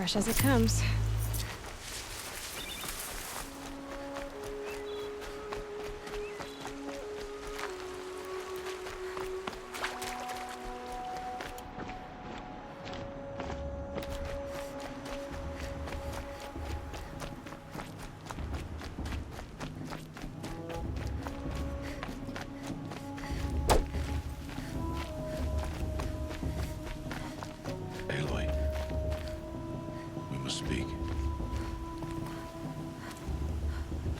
Fresh as it comes. Aloy, we must speak.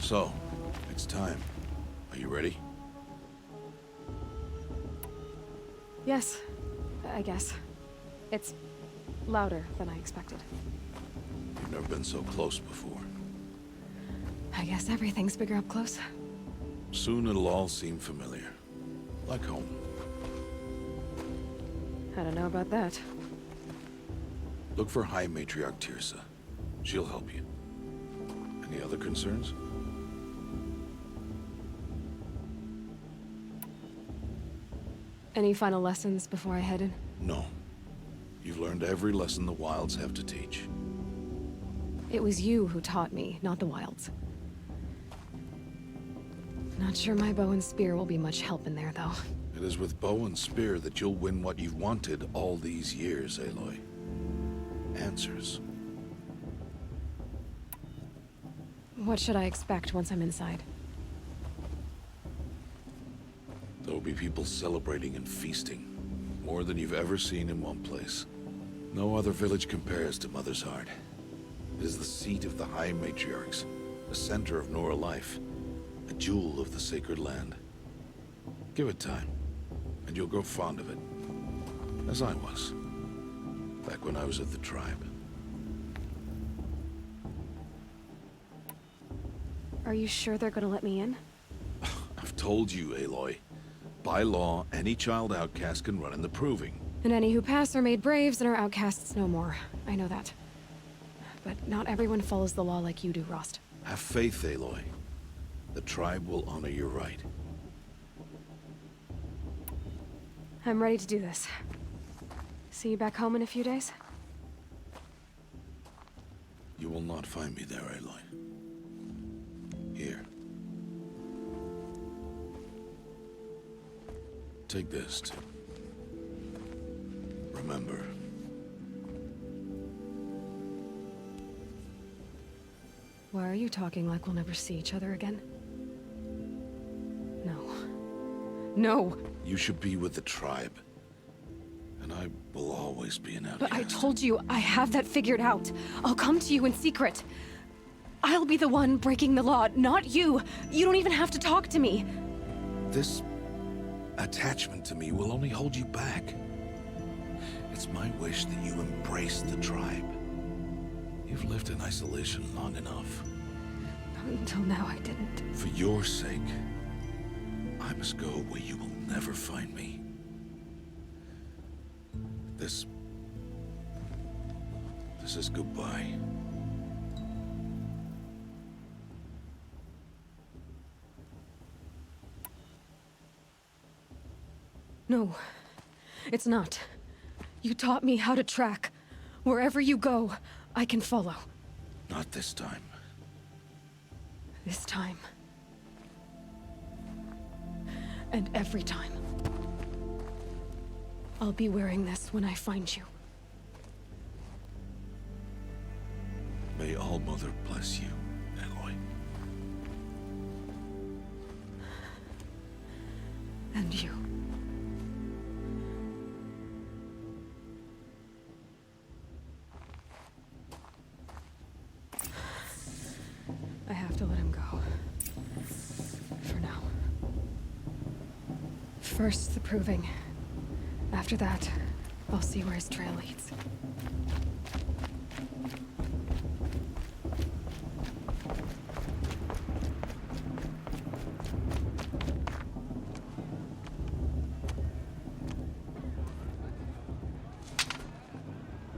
So, it's time. Are you ready? Yes, I guess. It's louder than I expected. You've never been so close before. I guess everything's bigger up close. Soon it'll all seem familiar. Like home. I don't know about that. Look for High Matriarch Tirsa. She'll help you. Any other concerns? Any final lessons before I head in? No. You've learned every lesson the Wilds have to teach. It was you who taught me, not the Wilds. Not sure my bow and spear will be much help in there, though. It is with bow and spear that you'll win what you've wanted all these years, Aloy. Answers. What should I expect once I'm inside? There'll be people celebrating and feasting. More than you've ever seen in one place. No other village compares to Mother's Heart. It is the seat of the High Matriarchs, the center of Nora life, a jewel of the sacred land. Give it time, and you'll grow fond of it. As I was, back when I was at the tribe. Are you sure they're gonna let me in? I've told you, Aloy. By law, any child outcast can run in the Proving. And any who pass are made braves and are outcasts no more. I know that. But not everyone follows the law like you do, Rost. Have faith, Aloy. The tribe will honor your right. I'm ready to do this. See you back home in a few days? You will not find me there, Aloy. Here. Take this, too. Remember. Why are you talking like we'll never see each other again? No. No! You should be with the tribe. And I will always be an outcast. But I told you, I have that figured out. I'll come to you in secret. I'll be the one breaking the law, not you. You don't even have to talk to me. This attachment to me will only hold you back. It's my wish that you embrace the tribe. You've lived in isolation long enough. Until now, I didn't. For your sake, I must go where you will never find me. This is goodbye. No, it's not. You taught me how to track. Wherever you go, I can follow. Not this time. This time. And every time. I'll be wearing this when I find you. May All Mother bless you, Aloy. And you. I have to let him go. For now. First, the Proving. After that, I'll see where his trail leads.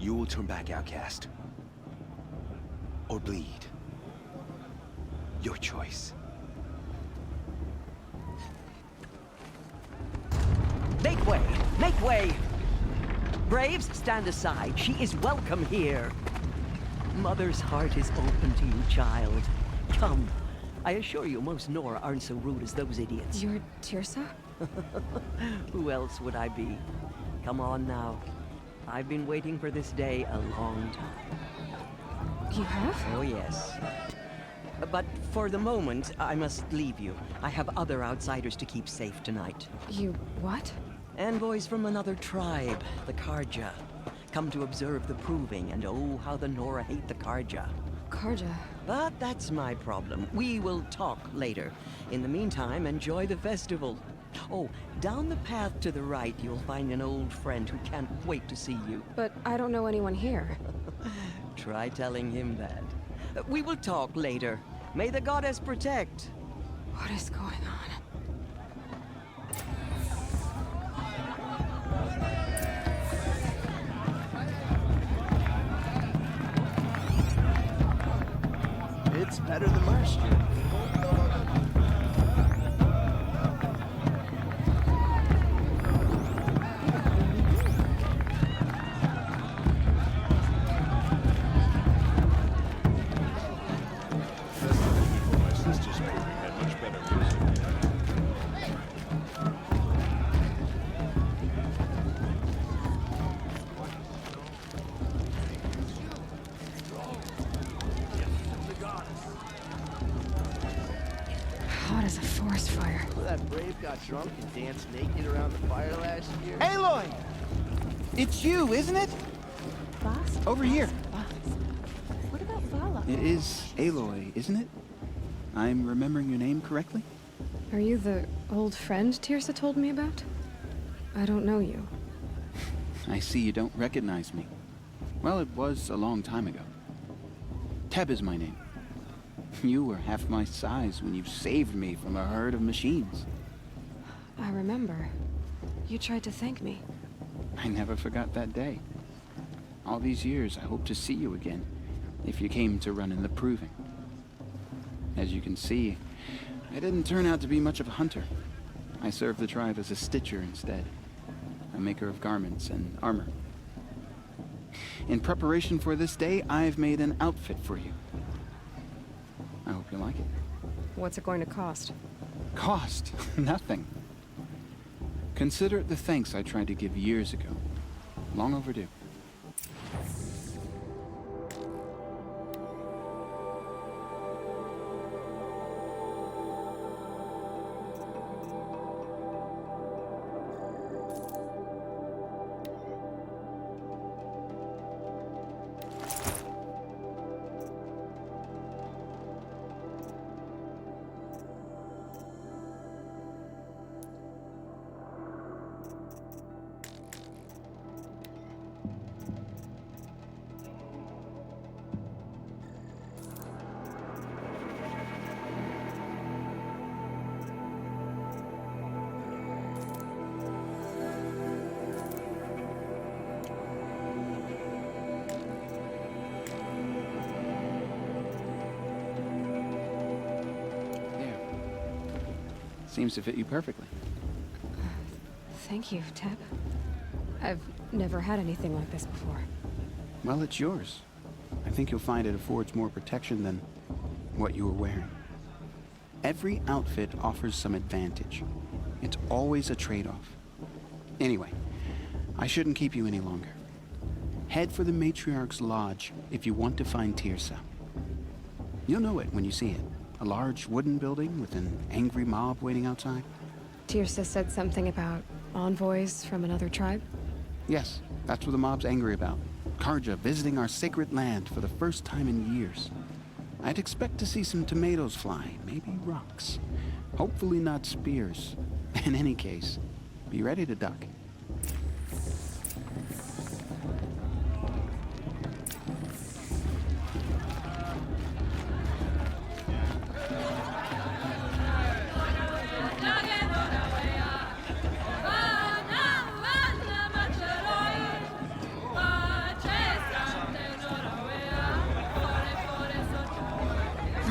You will turn back, outcast. Or bleed. Your choice. Make way! Make way! Braves, stand aside. She is welcome here. Mother's heart is open to you, child. Come. I assure you, most Nora aren't so rude as those idiots. You're Tirsa? Who else would I be? Come on now. I've been waiting for this day a long time. You have? Oh, yes. But for the moment, I must leave you. I have other outsiders to keep safe tonight. You what? Envoys from another tribe, the Karja. Come to observe the proving, and oh, how the Nora hate the Karja. Karja. But that's my problem. We will talk later. In the meantime, enjoy the festival. Oh, down the path to the right, you'll find an old friend who can't wait to see you. But I don't know anyone here. Try telling him that. We will talk later. May the goddess protect. What is going on? It's better than last year. My sister's movie had much better music. Hot as a forest fire. That brave got drunk and danced naked around the fire last year. Aloy! It's you, isn't it? Vas? Over here. What about Vala? It is Aloy, isn't it? I'm remembering your name correctly? Are you the old friend Tirsa told me about? I don't know you. I see you don't recognize me. Well, it was a long time ago. Teb is my name. You were half my size when you saved me from a herd of machines. I remember. You tried to thank me. I never forgot that day. All these years, I hope to see you again, if you came to run in the proving. As you can see, I didn't turn out to be much of a hunter. I served the tribe as a stitcher instead, a maker of garments and armor. In preparation for this day, I've made an outfit for you. I hope you like it. What's it going to cost? Cost? Nothing. Consider it the thanks I tried to give years ago. Long overdue. Seems to fit you perfectly. Thank you, Teb. I've never had anything like this before. Well, it's yours. I think you'll find it affords more protection than what you were wearing. Every outfit offers some advantage. It's always a trade-off. Anyway, I shouldn't keep you any longer. Head for the Matriarch's Lodge if you want to find Tirsa. You'll know it when you see it. A large wooden building with an angry mob waiting outside. Tirsa said something about envoys from another tribe? Yes, that's what the mob's angry about. Karja visiting our sacred land for the first time in years. I'd expect to see some tomatoes fly, maybe rocks. Hopefully not spears. In any case, be ready to duck.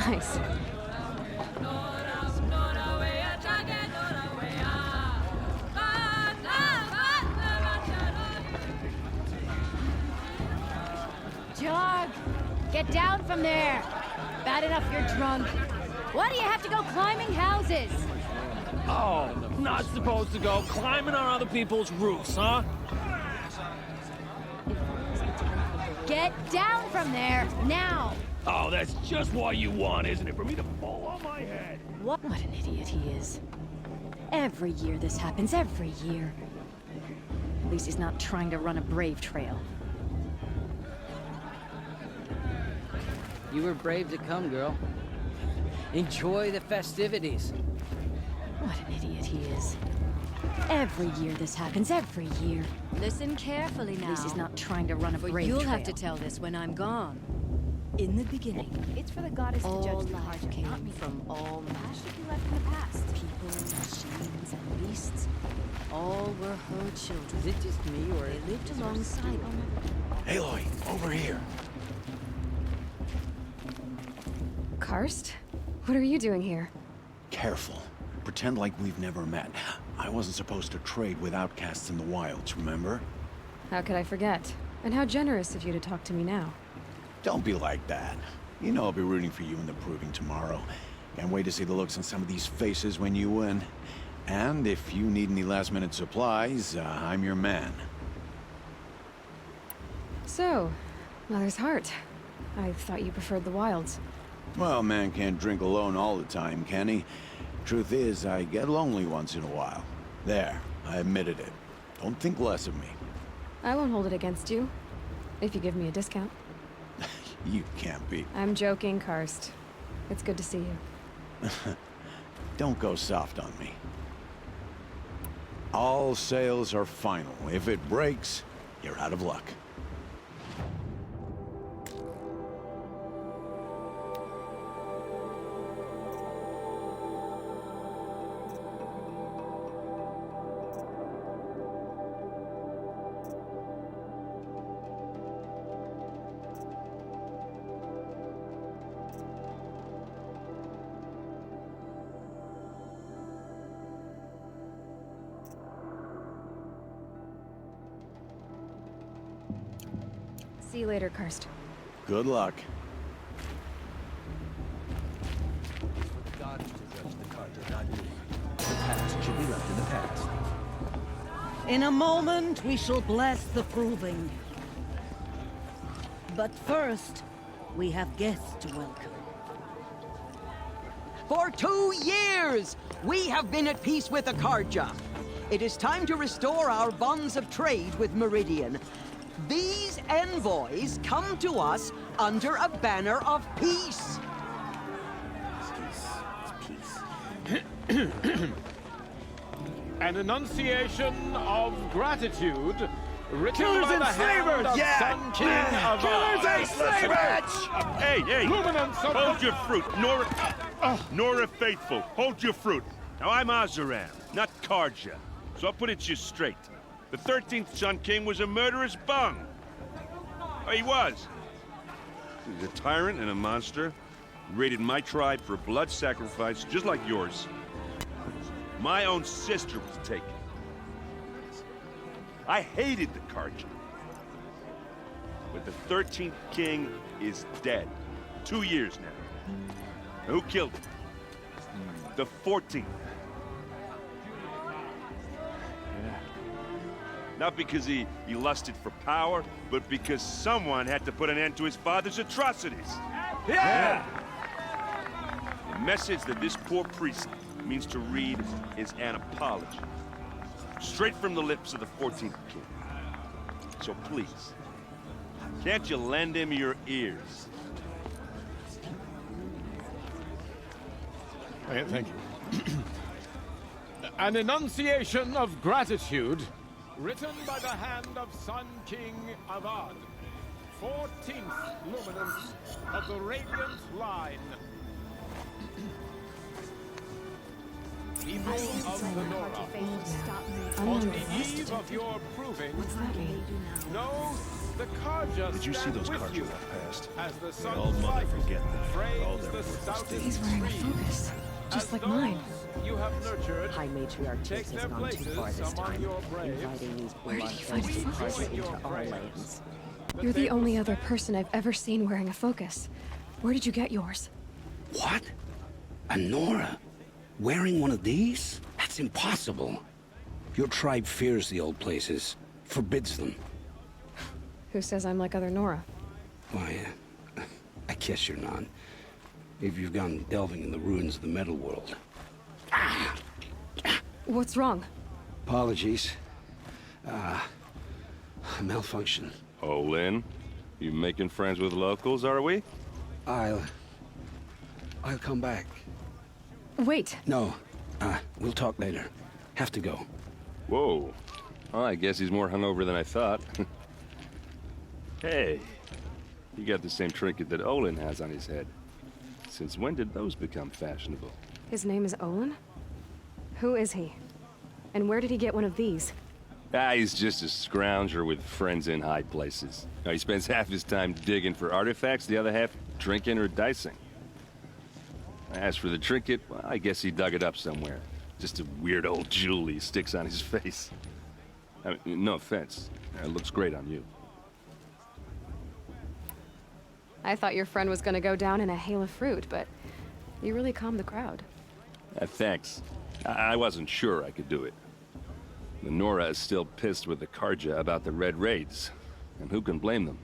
Nice. Jog! Get from there! Bad enough you're drunk. Why do you have to go climbing houses? Oh, not supposed to go climbing on other people's roofs, huh? Get down from there, now! Oh, that's just what you want, isn't it? For me to fall on my head. What an idiot he is. Every year this happens, every year. At least he's not trying to run a brave trail. You were brave to come, girl. Enjoy the festivities. What an idiot he is. Every year this happens, every year. Listen carefully now. At least he's not trying to run a For brave you'll trail. have to tell this when I'm gone. In the beginning, It's for the goddess to all judge the life heart, came not me. from all Past should be left in the past. people, machines, and beasts. All were her children. Is it just me, or They lived alongside her. Aloy, over here. Karst? What are you doing here? Careful. Pretend like we've never met. I wasn't supposed to trade with outcasts in the wilds, remember? How could I forget? And how generous of you to talk to me now. Don't be like that. You know I'll be rooting for you in the proving tomorrow. Can't wait to see the looks on some of these faces when you win. And if you need any last-minute supplies, I'm your man. So, Mother's Heart. I thought you preferred the wilds. Well, man can't drink alone all the time, can he? Truth is, I get lonely once in a while. There, I admitted it. Don't think less of me. I won't hold it against you. If you give me a discount. You can't be. I'm joking, Karst. It's good to see you. Don't go soft on me. All sales are final. If it breaks, you're out of luck. See you later, Karst. Good luck. The gods to judge the Carja, not you. The past should be left in the past. In a moment, we shall bless the proving. But first, we have guests to welcome. For 2 years, we have been at peace with the Carja. It is time to restore our bonds of trade with Meridian. These envoys come to us under a banner of peace. An enunciation of gratitude written Killers by and the hand slavers! of Yeah! Sun King Yeah! of Killers Ar. and slavers! Hey, hey! Luminance of Hold the- your fruit, Nora Faithful. Hold your fruit. Now I'm Azaran, not Carja, so I'll put it to you straight. The 13th Sun King was a murderous bung. Oh, he was. He's a tyrant and a monster. He raided my tribe for a blood sacrifice, just like yours. My own sister was taken. I hated the Carja. But the 13th king is dead. 2 years now. And who killed him? The 14th. Not because he lusted for power, but because someone had to put an end to his father's atrocities. Yeah! The message that this poor priest means to read is an apology. Straight from the lips of the 14th king. So please, can't you lend him your ears? Thank you. An enunciation of gratitude written by the hand of Sun King Avad, 14th luminance of the Radiant Line. People of the Nora, on the eve of your proving, know the Carja Did you see stand those with Carja you walk past? as the They sun's all mother light forget that. frames All their the worthless stoutest deeds. He's wearing a tree. focus, just As like those mine. You have nurtured. High Matriarch Take Tis their has gone too far places this among time, your braves. inviting these Where did you find a bloodthirsty focus? Carja into our lands. You're the only other person I've ever seen wearing a focus. Where did you get yours? What? A Nora? Wearing one of these? That's impossible. Your tribe fears the old places, forbids them. Who says I'm like other Nora? Why, I guess you're not. If you've gone delving in the ruins of the metal world. What's wrong? Apologies. Malfunction. Oh, Lynn? You making friends with locals, are we? I'll come back. Wait. No. We'll talk later. Have to go. Whoa. Oh, I guess he's more hungover than I thought. Hey, you got the same trinket that Olin has on his head. Since when did those become fashionable? His name is Olin? Who is he? And where did he get one of these? He's just a scrounger with friends in high places. Now, he spends half his time digging for artifacts, the other half drinking or dicing. As for the trinket, well, I guess he dug it up somewhere. Just a weird old jewel he sticks on his face. I mean, no offense. It looks great on you. I thought your friend was gonna go down in a hail of fruit, but you really calmed the crowd. Thanks. I wasn't sure I could do it. The Nora is still pissed with the Karja about the Red Raids, and who can blame them?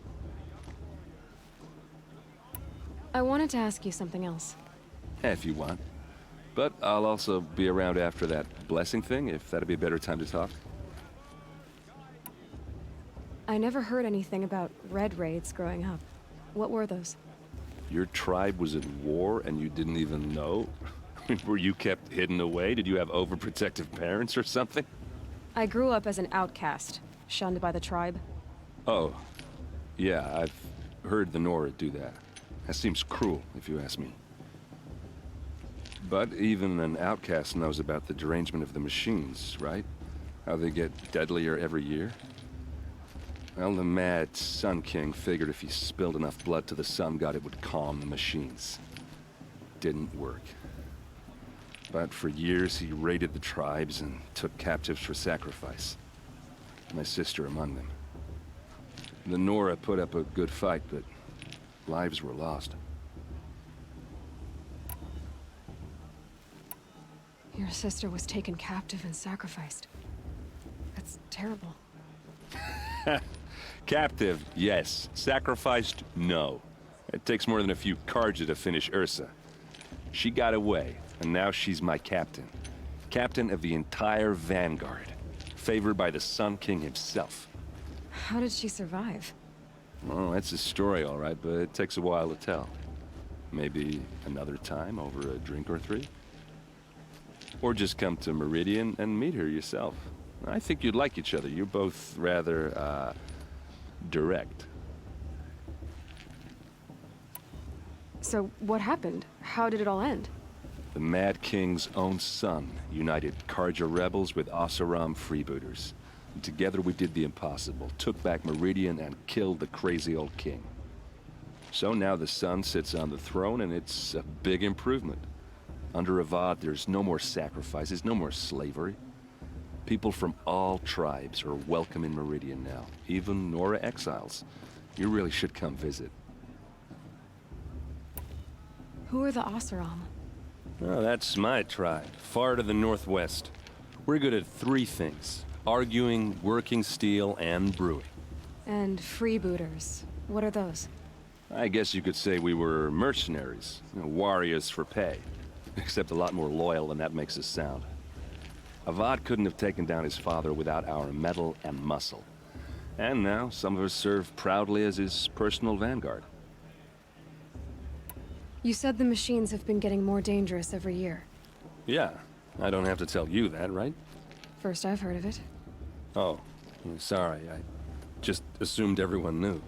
I wanted to ask you something else. If you want. But I'll also be around after that blessing thing, if that'd be a better time to talk. I never heard anything about Red Raids growing up. What were those? Your tribe was at war and you didn't even know? Were you kept hidden away? Did you have overprotective parents or something? I grew up as an outcast, shunned by the tribe. Oh, yeah, I've heard the Nora do that. That seems cruel, if you ask me. But even an outcast knows about the derangement of the machines, right? How they get deadlier every year? Well, the mad Sun King figured if he spilled enough blood to the Sun God, it would calm the machines. Didn't work. But for years, he raided the tribes and took captives for sacrifice. My sister among them. The Nora put up a good fight, but lives were lost. Your sister was taken captive and sacrificed. That's terrible. Captive, yes. Sacrificed, no. It takes more than a few Karja to finish Ursa. She got away, and now she's my captain. Captain of the entire Vanguard. Favored by the Sun King himself. How did she survive? Well, that's a story, all right, but it takes a while to tell. Maybe another time over a drink or three? Or just come to Meridian and meet her yourself. I think you'd like each other. You're both rather, direct. So, what happened? How did it all end? The Mad King's own son united Karja rebels with Oseram freebooters. And together we did the impossible, took back Meridian and killed the crazy old king. So now the son sits on the throne and it's a big improvement. Under Avad, there's no more sacrifices, no more slavery. People from all tribes are welcome in Meridian now, even Nora exiles. You really should come visit. Who are the Oseram? Oh, that's my tribe, far to the northwest. We're good at three things: arguing, working steel, and brewing. And freebooters. What are those? I guess you could say we were mercenaries, warriors for pay. Except a lot more loyal than that makes us sound. Avad couldn't have taken down his father without our metal and muscle. And now, some of us serve proudly as his personal vanguard. You said the machines have been getting more dangerous every year. Yeah, I don't have to tell you that, right? First I've heard of it. Oh, sorry, I just assumed everyone knew.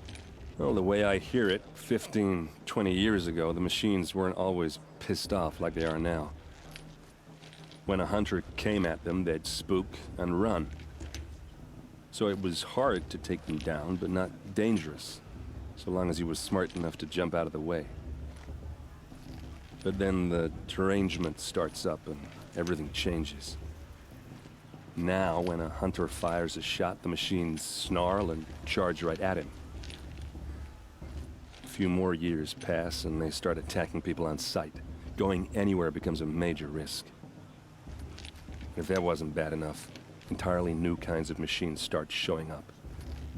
Well, the way I hear it, 15, 20 years ago, the machines weren't always pissed off like they are now. When a hunter came at them, they'd spook and run. So it was hard to take them down, but not dangerous, so long as he was smart enough to jump out of the way. But then the derangement starts up and everything changes. Now, when a hunter fires a shot, the machines snarl and charge right at him. few more years pass and they start attacking people on sight. Going anywhere becomes a major risk. If that wasn't bad enough, entirely new kinds of machines start showing up.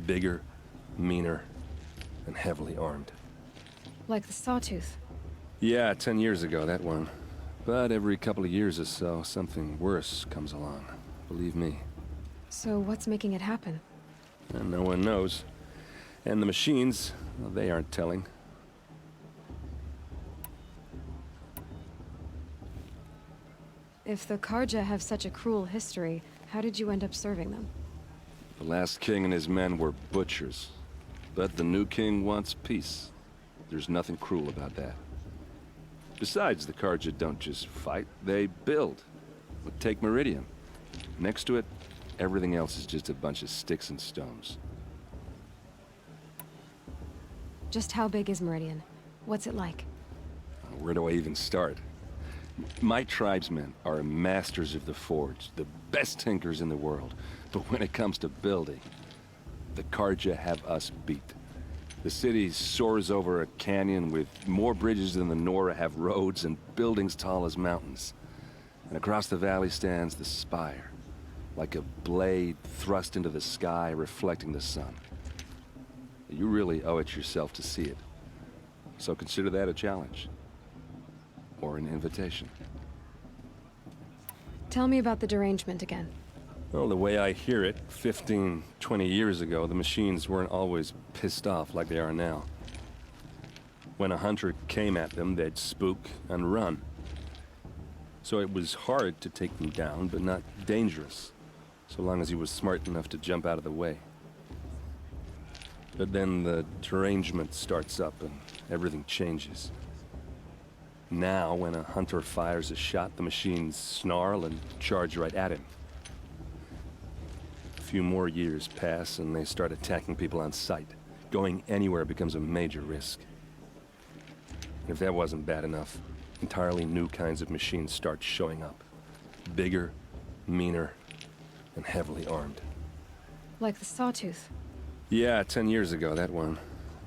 Bigger, meaner, and heavily armed. Like the Sawtooth. Yeah, 10 years ago, that one. But every couple of years or so, something worse comes along. Believe me. So what's making it happen? And no one knows. And the machines, well, they aren't telling. If the Karja have such a cruel history, how did you end up serving them? The last king and his men were butchers. But the new king wants peace. There's nothing cruel about that. Besides, the Karja don't just fight, they build. But take Meridian. Next to it, everything else is just a bunch of sticks and stones. Just how big is Meridian? What's it like? Where do I even start? My tribesmen are masters of the forge, the best tinkers in the world. But when it comes to building, the Karja have us beat. The city soars over a canyon with more bridges than the Nora have roads and buildings tall as mountains. And across the valley stands the spire, like a blade thrust into the sky reflecting the sun. You really owe it yourself to see it. So consider that a challenge. Or an invitation. Tell me about the derangement again. Well, the way I hear it, 15, 20 years ago, the machines weren't always pissed off like they are now. When a hunter came at them, they'd spook and run. So it was hard to take them down, but not dangerous, so long as he was smart enough to jump out of the way. But then the derangement starts up and everything changes. Now, when a hunter fires a shot, the machines snarl and charge right at him. A few more years pass and they start attacking people on sight. Going anywhere becomes a major risk. If that wasn't bad enough, entirely new kinds of machines start showing up. Bigger, meaner, and heavily armed. Like the Sawtooth. Yeah, 10 years ago, that one.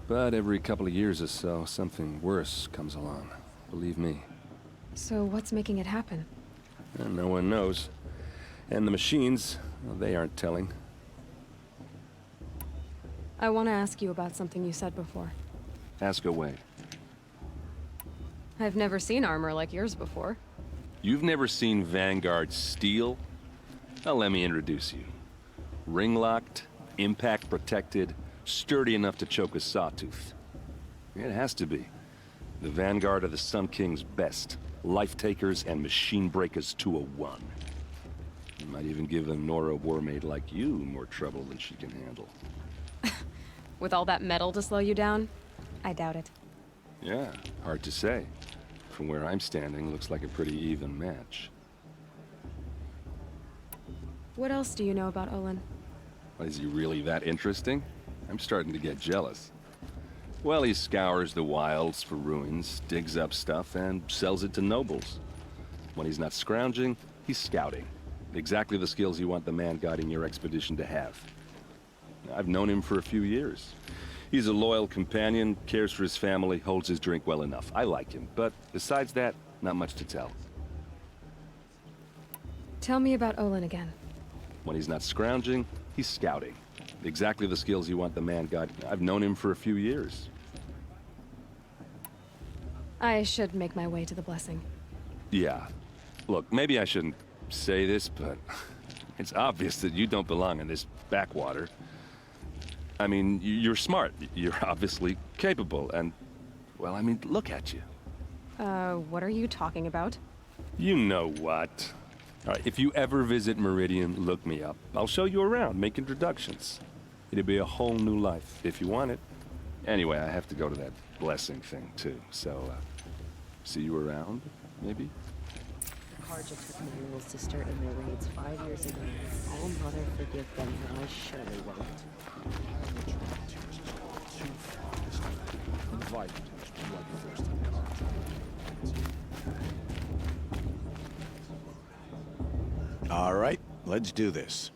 But every couple of years or so, something worse comes along. Believe me. So what's making it happen? And no one knows. And the machines, well, they aren't telling. I want to ask you about something you said before. Ask away. I've never seen armor like yours before. You've never seen Vanguard steel? Well, let me introduce you. Ring-locked, impact-protected, sturdy enough to choke a sawtooth. It has to be. The Vanguard are the Sun King's best. Life-takers and machine-breakers to a one. You might even give a Nora warmaid like you more trouble than she can handle. With all that metal to slow you down? I doubt it. Yeah, hard to say. From where I'm standing, looks like a pretty even match. What else do you know about Olin? Is he really that interesting? I'm starting to get jealous. Well, he scours the wilds for ruins, digs up stuff, and sells it to nobles. When he's not scrounging, he's scouting. Exactly the skills you want the man guiding your expedition to have. I've known him for a few years. He's a loyal companion, cares for his family, holds his drink well enough. I like him, but besides that, not much to tell. Tell me about Olin again. When he's not scrounging, he's scouting. Exactly the skills you want the man guiding. I've known him for a few years. I should make my way to the blessing. Yeah. Look, maybe I shouldn't say this, but it's obvious that you don't belong in this backwater. I mean, you're smart. You're obviously capable, and, well, I mean, look at you. What are you talking about? You know what. All right, if you ever visit Meridian, look me up. I'll show you around, make introductions. It'll be a whole new life, if you want it. Anyway, I have to go to that blessing thing, too, so, see you around, maybe? Karja took my rules to start in their raids 5 years ago. All mother forgive them, and I surely won't. All right, let's do this.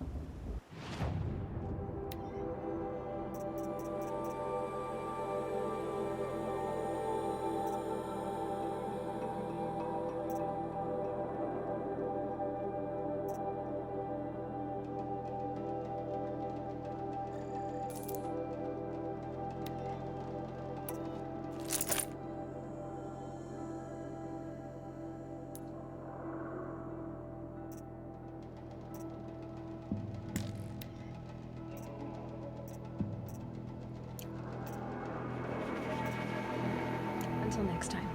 Until next time.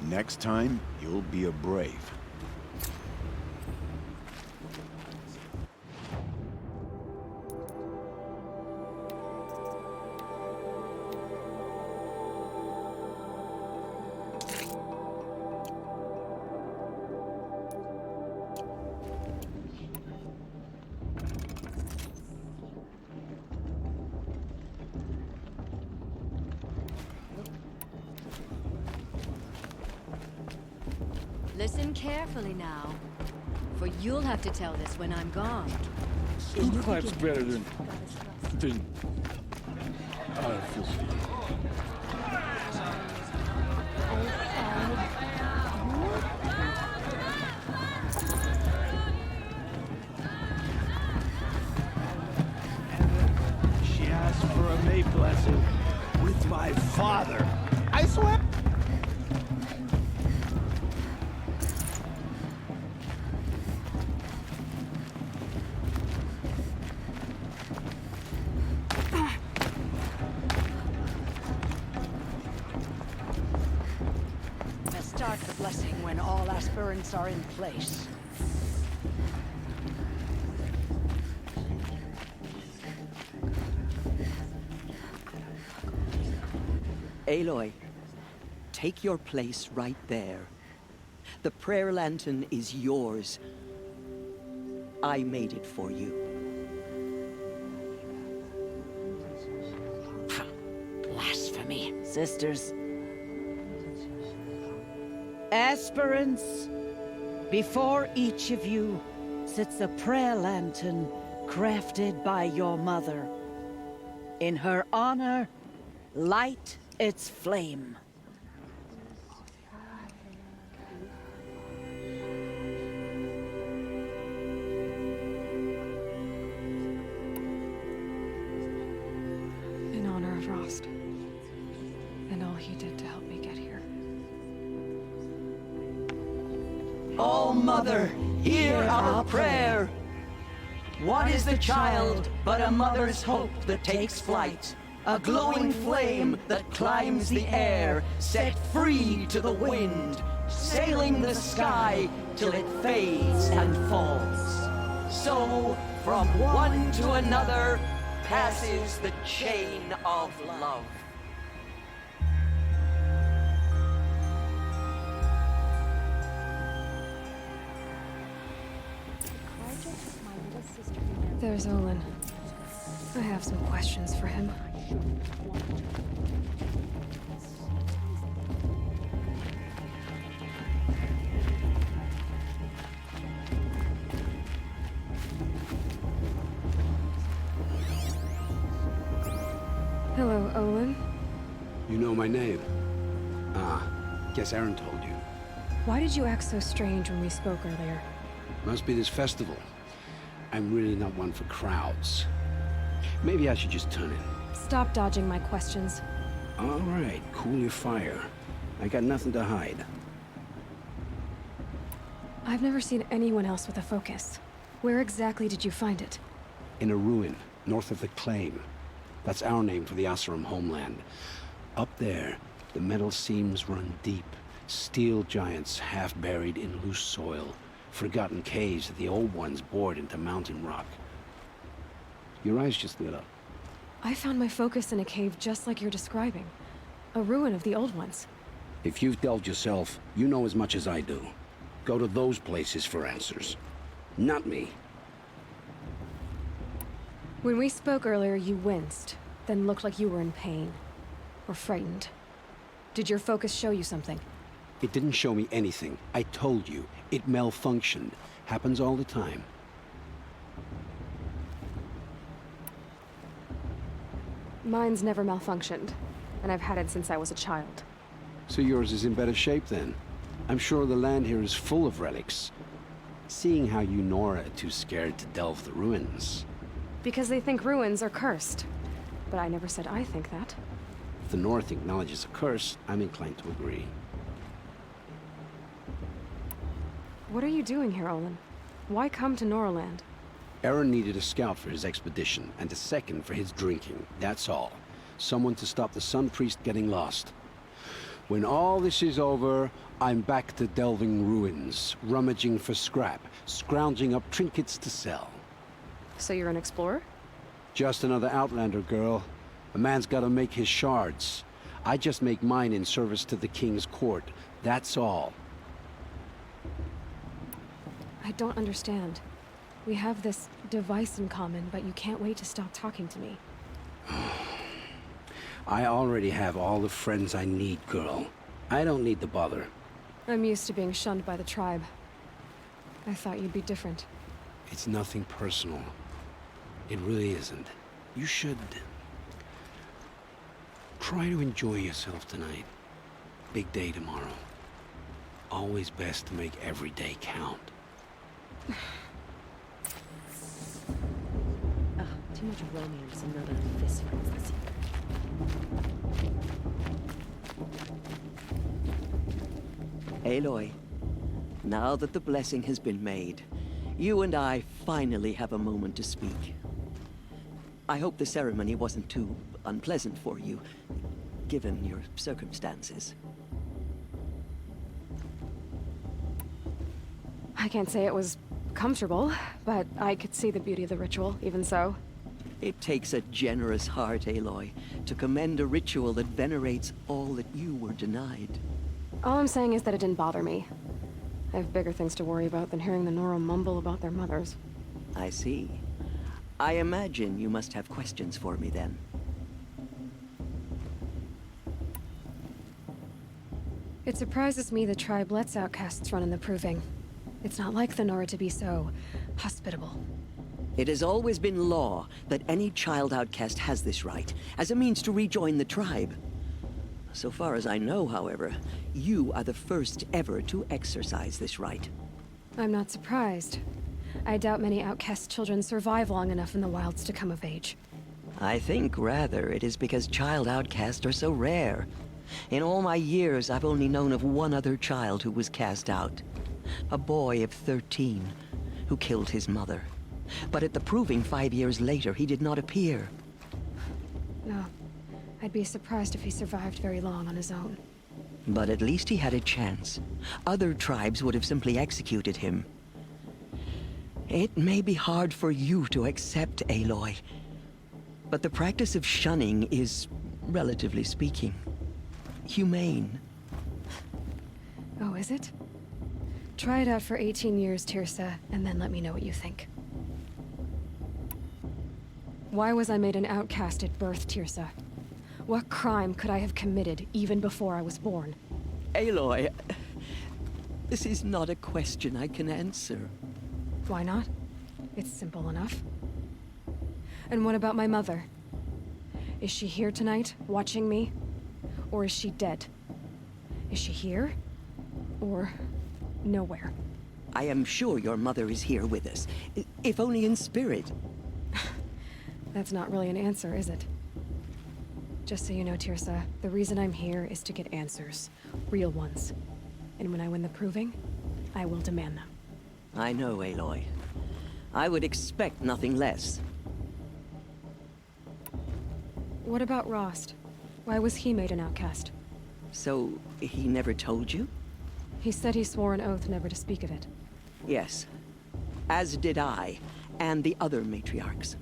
Next time, you'll be a brave. Listen carefully now, for you'll have to tell this when I'm gone. Who claps better than She asked for a May blessing with my father. I swear. Start the blessing when all aspirants are in place. Aloy, take your place right there. The prayer lantern is yours. I made it for you. Blasphemy. Sisters. Aspirants, before each of you sits a prayer lantern crafted by your mother. In her honor, light its flame. In honor of Rost. And all he did to help me get here. Oh, Mother, hear our prayer. What is the child but a mother's hope that takes flight? A glowing flame that climbs the air, set free to the wind, sailing the sky till it fades and falls. So, from one to another, passes the chain of love. There's Olin. I have some questions for him. Hello, Olin. You know my name? Ah, guess Aaron told you. Why did you act so strange when we spoke earlier? Must be this festival. I'm really not one for crowds. Maybe I should just turn in. Stop dodging my questions. All right, cool your fire. I got nothing to hide. I've never seen anyone else with a focus. Where exactly did you find it? In a ruin, north of the Claim. That's our name for the Asuram homeland. Up there, the metal seams run deep. Steel giants half buried in loose soil. Forgotten caves that the old ones bored into mountain rock. Your eyes just lit up. I found my focus in a cave just like you're describing. A ruin of the old ones. If you've delved yourself, you know as much as I do. Go to those places for answers. Not me. When we spoke earlier, you winced, then looked like you were in pain. Or frightened. Did your focus show you something? It didn't show me anything. I told you. It malfunctioned. Happens all the time. Mine's never malfunctioned, and I've had it since I was a child. So yours is in better shape then. I'm sure the land here is full of relics. Seeing how you Nora are too scared to delve the ruins. Because they think ruins are cursed. But I never said I think that. If the North acknowledges a curse, I'm inclined to agree. What are you doing here, Olin? Why come to Noraland? Aaron needed a scout for his expedition, and a second for his drinking. That's all. Someone to stop the Sun Priest getting lost. When all this is over, I'm back to delving ruins, rummaging for scrap, scrounging up trinkets to sell. So you're an explorer? Just another Outlander, girl. A man's gotta make his shards. I just make mine in service to the King's court. That's all. I don't understand. We have this device in common, but you can't wait to stop talking to me. I already have all the friends I need, girl. I don't need the bother. I'm used to being shunned by the tribe. I thought you'd be different. It's nothing personal. It really isn't. You should... try to enjoy yourself tonight. Big day tomorrow. Always best to make every day count. Too much romance and not enough fist fights. Aloy, now that the blessing has been made, you and I finally have a moment to speak. I hope the ceremony wasn't too unpleasant for you, given your circumstances. I can't say it was comfortable, but I could see the beauty of the ritual, even so. It takes a generous heart, Aloy, to commend a ritual that venerates all that you were denied. All I'm saying is that it didn't bother me. I have bigger things to worry about than hearing the Nora mumble about their mothers. I see. I imagine you must have questions for me then. It surprises me the tribe lets outcasts run in the Proving. It's not like the Nora to be so hospitable. It has always been law that any child outcast has this right, as a means to rejoin the tribe. So far as I know, however, you are the first ever to exercise this right. I'm not surprised. I doubt many outcast children survive long enough in the wilds to come of age. I think, rather, it is because child outcasts are so rare. In all my years, I've only known of one other child who was cast out. A boy of 13, who killed his mother. But at the Proving 5 years later, he did not appear. No. I'd be surprised if he survived very long on his own. But at least he had a chance. Other tribes would have simply executed him. It may be hard for you to accept, Aloy, but the practice of shunning is, relatively speaking, humane. Oh, is it? Try it out for 18 years, Tirsa, and then let me know what you think. Why was I made an outcast at birth, Tirsa? What crime could I have committed even before I was born? Aloy, this is not a question I can answer. Why not? It's simple enough. And what about my mother? Is she here tonight, watching me? Or is she dead? Is she here? Or nowhere? I am sure your mother is here with us, if only in spirit. That's not really an answer, is it? Just so you know, Tirsa, the reason I'm here is to get answers. Real ones. And when I win the Proving, I will demand them. I know, Aloy. I would expect nothing less. What about Rost? Why was he made an outcast? So, he never told you? He said he swore an oath never to speak of it. Yes. As did I, and the other matriarchs.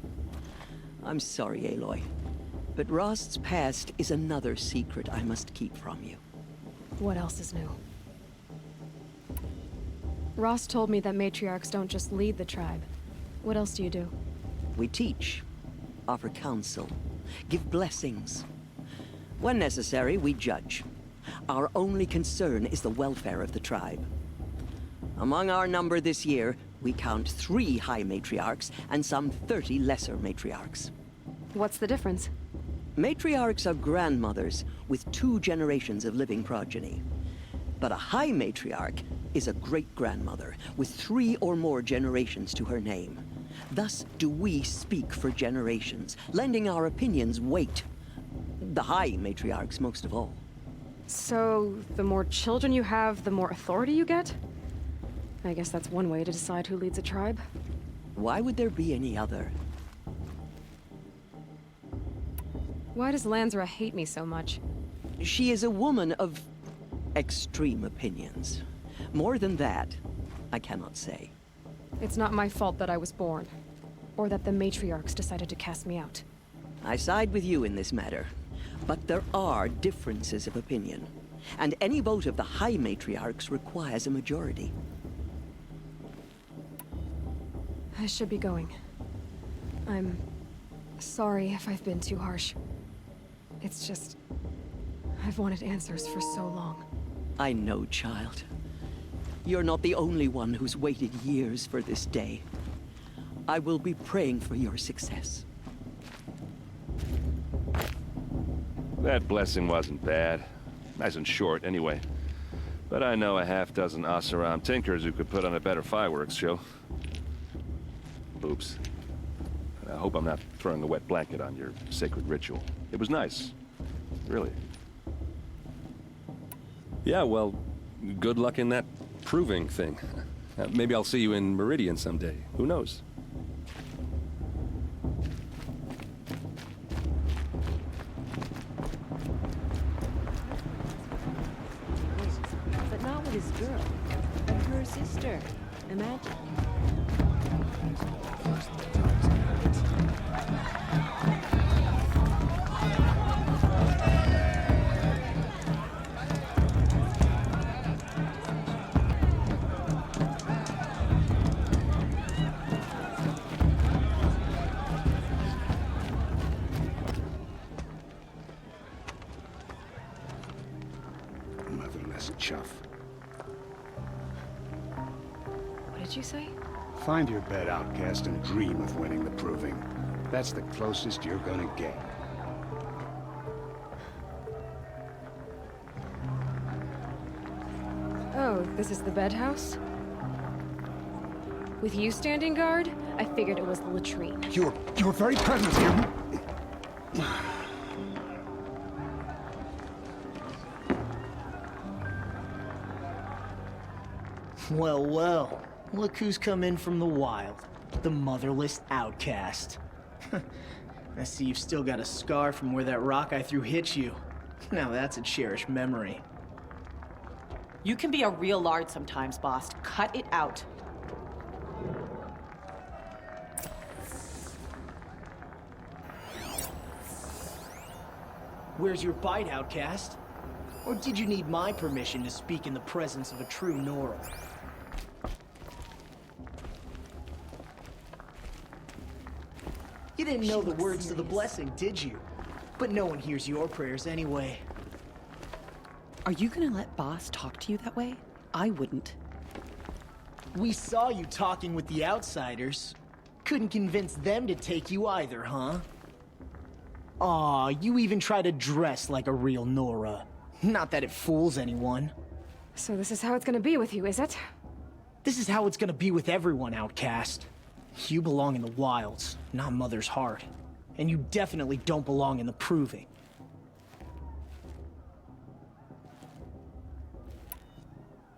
I'm sorry, Aloy, but Rost's past is another secret I must keep from you. What else is new? Rost told me that matriarchs don't just lead the tribe. What else do you do? We teach, offer counsel, give blessings. When necessary, we judge. Our only concern is the welfare of the tribe. Among our number this year, we count 3 high matriarchs and some 30 lesser matriarchs. What's the difference? Matriarchs are grandmothers with 2 generations of living progeny. But a high matriarch is a great-grandmother with 3 or more generations to her name. Thus do we speak for generations, lending our opinions weight. The high matriarchs most of all. So, the more children you have, the more authority you get? I guess that's one way to decide who leads a tribe. Why would there be any other? Why does Lansra hate me so much? She is a woman of extreme opinions. More than that, I cannot say. It's not my fault that I was born, or that the matriarchs decided to cast me out. I side with you in this matter, but there are differences of opinion, and any vote of the High Matriarchs requires a majority. I should be going. I'm sorry if I've been too harsh. It's just... I've wanted answers for so long. I know, child. You're not the only one who's waited years for this day. I will be praying for your success. That blessing wasn't bad. Nice and short, anyway. But I know a half-dozen Oseram tinkers who could put on a better fireworks show. Oops. I hope I'm not throwing a wet blanket on your sacred ritual. It was nice. Really. Yeah, well, good luck in that proving thing. Maybe I'll see you in Meridian someday. Who knows? But not with his girl. And her sister. Imagine. Motherless chuff. What did you say? Find your bed, outcast, and dream of winning the proving. That's the closest you're gonna get. Oh, this is the bedhouse? With you standing guard, I figured it was the latrine. Your very presence here... Well, well. Look who's come in from the wild. The motherless outcast. I see you've still got a scar from where that rock I threw hit you. Now that's a cherished memory. You can be a real lard sometimes, boss. Cut it out. Where's your bite, outcast? Or did you need my permission to speak in the presence of a true Nora? You didn't know the words to the blessing, did you? But no one hears your prayers anyway. Are you gonna let boss talk to you that way? I wouldn't. We saw you talking with the outsiders. Couldn't convince them to take you either, huh? Aw, you even try to dress like a real Nora. Not that it fools anyone. So this is how it's gonna be with you, is it? This is how it's gonna be with everyone, outcast. You belong in the wilds, not Mother's heart. And you definitely don't belong in the proving.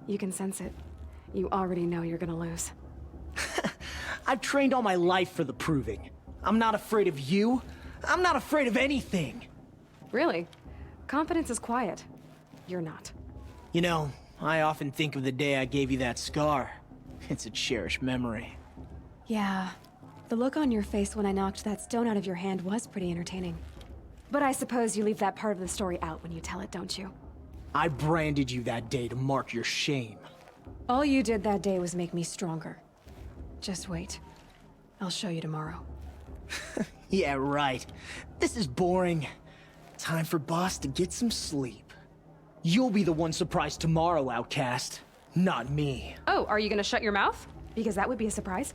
You can sense it. You already know you're gonna lose. I've trained all my life for the proving. I'm not afraid of you. I'm not afraid of anything. Really? Confidence is quiet. You're not. You know, I often think of the day I gave you that scar. It's a cherished memory. Yeah. The look on your face when I knocked that stone out of your hand was pretty entertaining. But I suppose you leave that part of the story out when you tell it, don't you? I branded you that day to mark your shame. All you did that day was make me stronger. Just wait. I'll show you tomorrow. Yeah, right. This is boring. Time for boss to get some sleep. You'll be the one surprised tomorrow, outcast. Not me. Oh, are you gonna shut your mouth? Because that would be a surprise.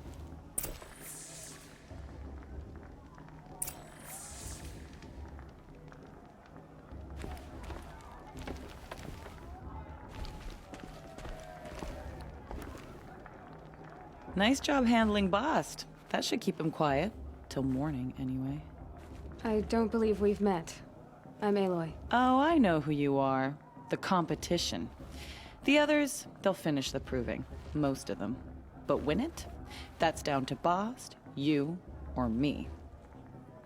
Nice job handling Bast. That should keep him quiet. Till morning, anyway. I don't believe we've met. I'm Aloy. Oh, I know who you are. The competition. The others, they'll finish the proving. Most of them. But win it? That's down to Bast, you, or me.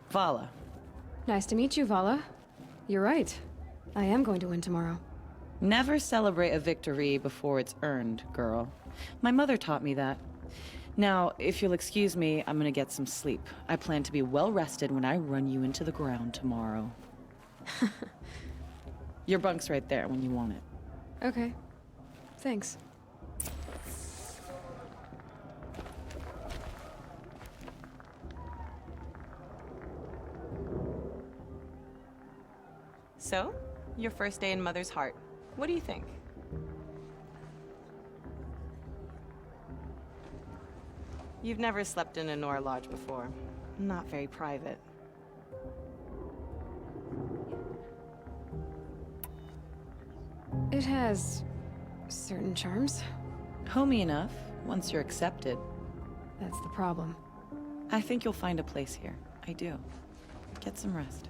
Vala. Nice to meet you, Vala. You're right. I am going to win tomorrow. Never celebrate a victory before it's earned, girl. My mother taught me that. Now, if you'll excuse me, I'm gonna get some sleep. I plan to be well rested when I run you into the ground tomorrow. Your bunk's right there when you want it. Okay. Thanks. So, your first day in Mother's Heart. What do you think? You've never slept in a Nora Lodge before. Not very private. It has certain charms. Homey enough, once you're accepted. That's the problem. I think you'll find a place here. I do. Get some rest.